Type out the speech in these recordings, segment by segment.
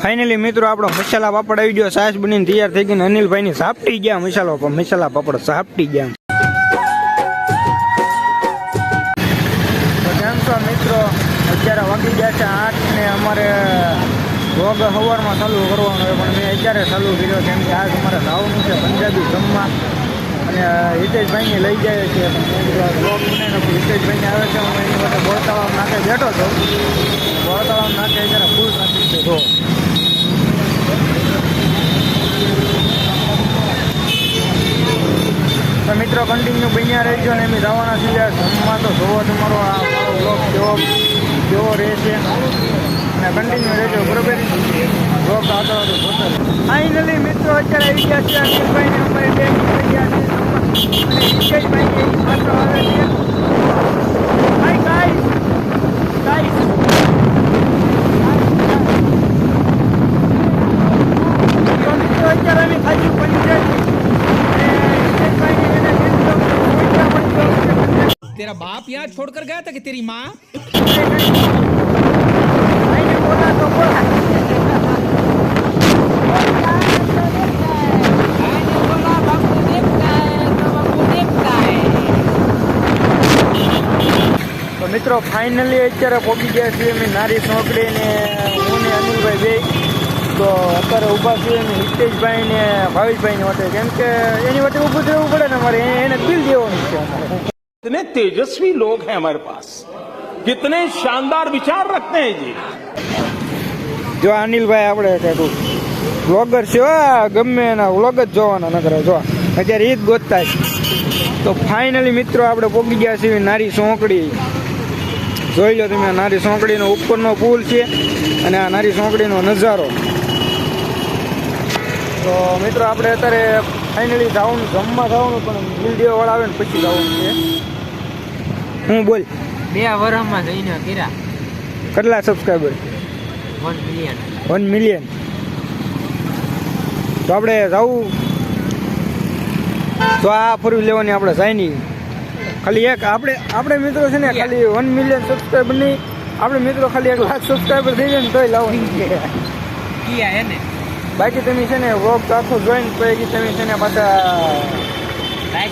Finally મિત્રો આપણો મસાલા પાપડ આવી ગયો, સાસ બનીને તૈયાર થઈ ગઈ. અનિલભાઈની સાપટી ગયા મસાલા પાપડ સાપટી ગયા. કેમ છો મિત્રો? અત્યારે વાગી ગયા છે 8 ને અમારે રોગ સવારમાં ચાલુ કરવાનો હોય, પણ મેં અત્યારે ચાલુ કર્યો કેમ કે આજ અમારે લાવવાનું છે પંજાબી જમવા અને હિતેશભાઈને લઈ જાય છે. બ્લોગ બનાવીને હિતેશભાઈને આવે છે, હું એની માટે બોરતળાવ નાખે બેઠો છું. બોરતળાવ નાખે અત્યારે ફૂલ ટ્રાફિક છે. જો તો મિત્રો કન્ટિન્યુ બન્યા રહેજો ને એમ જવાના છીએ જમવા. તો જોવો તમારો આ મારો બ્લોગ કેવો રહેશે અને કન્ટિન્યુ રહેજો, બરોબર? બ્લોગ આગળ જોતા. ફાઇનલી મિત્રો અત્યારે આવી ગયા છે અનિલભાઈને અમારે બેગ થઈ ગયા છે અને હિતેશભાઈ પાછો આવે છે. હાય ગાઈસ મિત્રો અત્યારે અમે ખાધું પંજાબી. तेरा बाप यहाँ छोड़कर गया था कि तेरी माँ? તો મિત્રો ફાઇનલી અત્યારે પહોંચી ગયા છીએ અમે નારી સોકડી ને હું ને અનિલભાઈ બે. તો અત્યારે ઊભા છીએ અમે હિતેશભાઈ ને ભાવેશભાઈની વચ્ચે, કેમ કે એની વચ્ચે ઊભું રહેવું પડે ને અમારે, એને બિલ દેવાનું છે અમારે. कितने तेजस्वी लोग हैं हमारे पास, कितने शानदार विचार रखते हैं जी. જો અનિલભાઈ આપણે કહેતું વ્લોગર છે, ગમે એના વ્લોગ જ જોવાના ન કરે. જો અત્યારે ઈ જ ગોતતા છે. તો ફાઇનલી મિત્રો આપણે પહોંચી ગયા છીએ નારી સોંકડી. જોઈ લો તમે, નારી સોંકડીનો ઉપરનો પુલ છે અને આ નારી સોંકડીનો નજારો. તો મિત્રો આપણે અત્યારે ફાઇનલી જવાનું જમવા જવાનું, પણ વિડીયો વાળા આવે ને પછી જવાનું છે. હું બોલ 2 વર્ષમાં જઈને કર્યા કેટલા સબસ્ક્રાઈબર? 1 મિલિયન. તો આપણે જવું તો આ ફરવી લેવાની આપણે જાય નહીં. ખાલી એક આપણે મિત્રો છે ને ખાલી 1 મિલિયન સબસ્ક્રાઈબર નહીં, આપણે મિત્રો ખાલી 1 લાખ સબસ્ક્રાઈબર થઈ જાય ને તોય લાવવાની છે. બાકી તમે છે ને વ્લોગ આખો જોઈને પછી તમે છે ને પાછા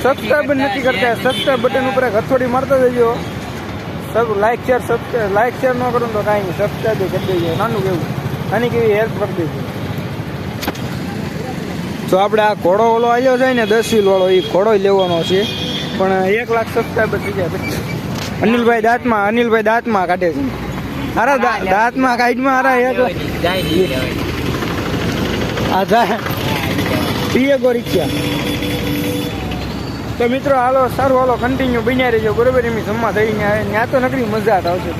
સબસ્ક્રાઈબ નથી કરતા. સબસ્ક્રાઈબ બટન ઉપર હથોડી મારતા જજો. લાઈક શેર ન કરો તો કાંઈ નહીં, સબસ્ક્રાઈબ કરી દેજો. નાનું કેવું આની કેવી હેલ્પ કરી દેજો. તો આપણે આ ઘોડો ઓલો આવ્યો છે ને 10 વ્હીલ વાળો, એ ઘોડો લેવાનો છે, પણ 1 લાખ સબસ્ક્રાઈબર થઈ જાય પછી. અનિલભાઈ દાંતમાં કાઢે છે. અરે દાંતમાં કાઢમાં અરે 1 લાખ આ જાય પીએ ગોરીખ્યા. તો મિત્રો હાલો સારું, હાલો કન્ટિન્યુ બન્યા રહેજો, બરોબર? એમ જમવા થઈને ત્યાં તો નકરી મજા આવશે.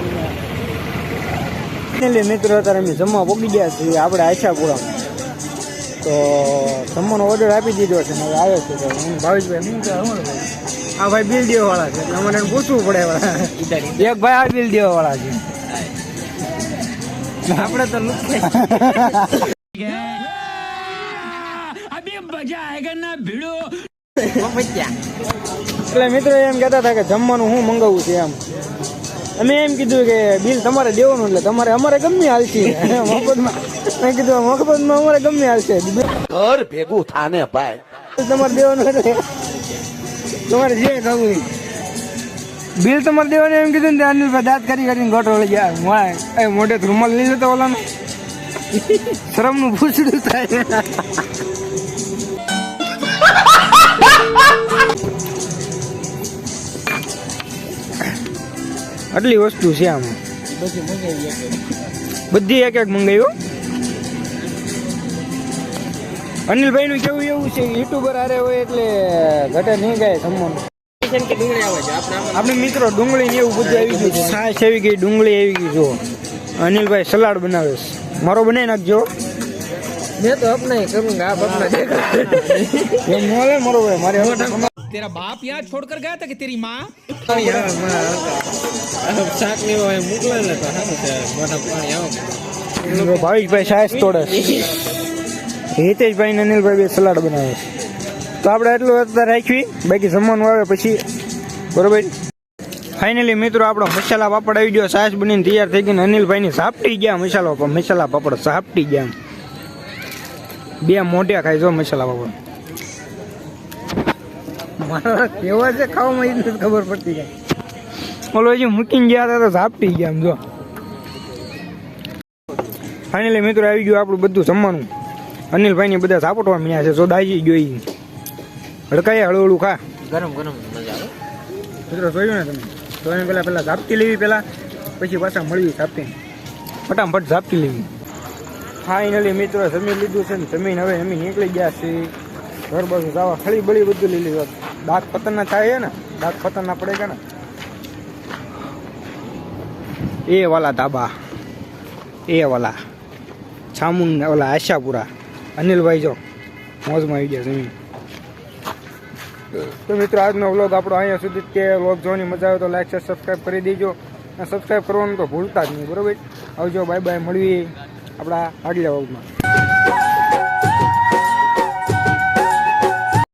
એટલે મિત્રો અત્યારે અમે જમવા પહોંચી ગયા છીએ આપણે આશાપુરામાં. તો જમવાનો ઓર્ડર આપી દીધો છે ને હવે આવે છે. તો હું ભાવેશભાઈ શું કહે આ ભાઈ બિલ દેવા વાળા છે, એટલે અમારે પૂછવું પડે. એક ભાઈ આ બિલ દેવા વાળા છે, આપણે તો એટલે મિત્રો એમ કહેતા હતા કે જમવાનું શું મંગાવવું છે એમ. અમે એમ કીધું કે બિલ તમારે દેવાનું, એટલે તમારે અમારે ગમે હાલશે મફતમાં. મેં કીધું મફતમાં અમારે ગમે હાલશે, ઘર ભેગું થાને ભાઈ તમારે દેવાનું એટલે તમારે જે ખાવું બિલ તમારે દેવાનું એમ કીધું ને. અનિલભાઈ દાંત કરીને ગોઠો લઈ ગયા મોઢે રૂમાલ લઈ જતો ઓલાનું શરમનું પૂછડું થાય. આટલી વસ્તુ છે આમાં, બધી એક મંગાવ્યો. અનિલભાઈ નું કેવું એવું છે યુટ્યુબર હારે હોય એટલે ઘટે નહીં ગાય જમવાનું. આપણે મિત્રો ડુંગળી ને એવું બધું આવી ગયું, છાશ આવી ગઈ, ડુંગળી આવી ગઈ. જો અનિલભાઈ સલાડ બનાવે છે, મારો બનાવી નાખજો. मैं तो अपना ही करूंगा, आप अपना देखो. ये मोले मरो है मारे. तेरा बाप यहाँ छोड़कर गया था कि तेरी माँ? શાક ને હોય મોકલે ને તો સારું છે. મોટા પાણી આવો ભાવેશભાઈ સાહેબ તોડે, હિતેશભાઈ ને અનિલભાઈ બે સલાડ બનાવે છે. તો આપણે એટલું અત્યારે રાખવી, બાકી જમવાનું આવે પછી, બરોબર? ફાઇનલી મિત્રો આપણો મસાલા પાપડ આવી ગયો, સાસ બનીને તૈયાર થઈ ગઈ. અનિલભાઈની સાપટી ગયા મસાલા પાપડ સાપટી ગયા. બે મોઢિયા ખાય જો મસાલા વગર. મારા કેવા છે ખાવામાં એ નથી ખબર પડતી કાંઈ. ઓલો હજી મૂકીને ગયા હતા તો ઝાપટી ગયા આમ જો. ફાઇનલી મિત્રો આવી ગયું આપણું બધું જમવાનું. અનિલભાઈ ને બધા ઝાપટવા મળ્યા છે. જો દાજી ગયો ઈ હડકાયા હળવું ખા. ગરમ ગરમ મજા આવે. મિત્રો જોયું ને તમે તો એને પહેલાં ઝાપટી લેવી પહેલાં પછી પાછા મળવી ઝાપટી ફટાફટ ઝાપટી લેવી. ફાઇનલી મિત્રો જમી લીધું છે ને જમીન હવે અમે નીકળી ગયા છીએ ઘર બાજુ જવા. ખળી બળી બધું લઈ લીધું. દાંત પતનના થાય ને દાંત પતનના પડે કે ને એ વાલા ધાબા એ વાલા છામુન ઓલા આશાપુરા. અનિલભાઈ જો મોજમાં આવી ગયા જમીન. તો મિત્રો આજનો વ્લોગ આપણો અહીંયા સુધી કે વ્લોગ જોવાની મજા આવે તો લાઈક શેર સબસ્ક્રાઈબ કરી દેજો અને સબસ્ક્રાઈબ કરવાનું તો ભૂલતા જ નહીં. બરોબર આવજો બાય બાય મળીએ આપણા આગલા વ્લોગમાં.